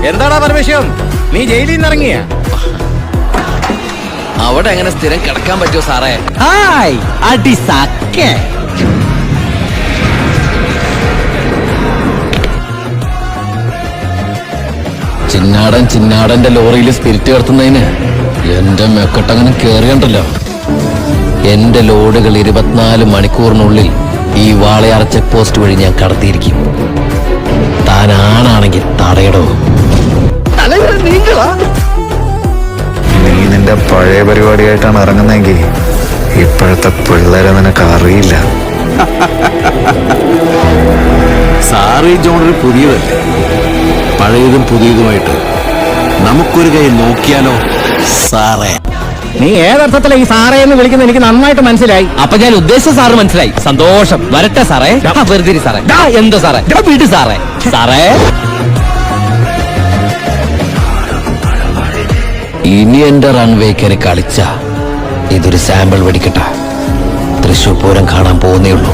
എന്താടാ പരമേശ്വരം, നീ ജയിലിൽ നിന്ന് ഇറങ്ങിയ? അവിടെ എങ്ങനെ സ്ഥിരം കിടക്കാൻ പറ്റുമോ സാറേ? ഹായ് അടി സാക്കേ. ചിന്നാടന്റെ ലോറിയിൽ സ്പിരിറ്റ് കടത്തുന്നതിന് എന്റെ മെക്കട്ടങ്ങനെ കേറിയണ്ടല്ലോ. എന്റെ ലോഡുകൾ 24 മണിക്കൂറിനുള്ളിൽ ഈ വാളയാർ ചെക്ക് പോസ്റ്റ് വഴി ഞാൻ കടത്തിയിരിക്കും. താനാണെങ്കിൽ തടയടോ. നീ നിന്റെ പഴയ പരിപാടിയായിട്ടാണ് ഇറങ്ങുന്നതെങ്കിൽ ഇപ്പോഴത്തെ പിള്ളേരെ നിനക്ക് അറിയില്ല. സാറി ജോണർ പുതിയതല്ലേ? പഴയതും പുതിയതുമായിട്ട് നമുക്കൊരു കൈ നോക്കിയാലോ സാറേ? നീ ഏതർത്ഥത്തിലാ ഈ സാറേ എന്ന് വിളിക്കുന്നത് എനിക്ക് നന്നായിട്ട് മനസ്സിലായി. അപ്പൊ ഞാൻ ഉദ്ദേശിച്ച സാറ് മനസ്സിലായി. സന്തോഷം. വരട്ടെ സാറേ. വെറുതെ സാറേ. എന്തോ സാറേ, വീട് സാറേ. സാറേ ഇനി എന്റെ റൺവേ കയറി കളിച്ച ഇതൊരു സാമ്പിൾ വെടിക്കട്ടെ. തൃശൂർ പൂരം കാണാൻ പോകുന്നേ ഉള്ളൂ.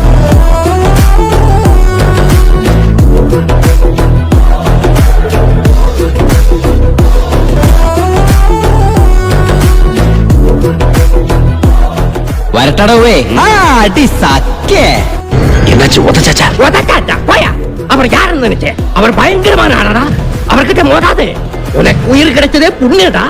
വരട്ടടവേ. അടി സാക്കേ. அவர் யாருன்னு நினைச்சேன். அவர் பயங்கரமான ஆளடா. அவர்கிட்ட மோதாதே, உனக்கு உயிர் கிடைச்சதே புண்ணியடா.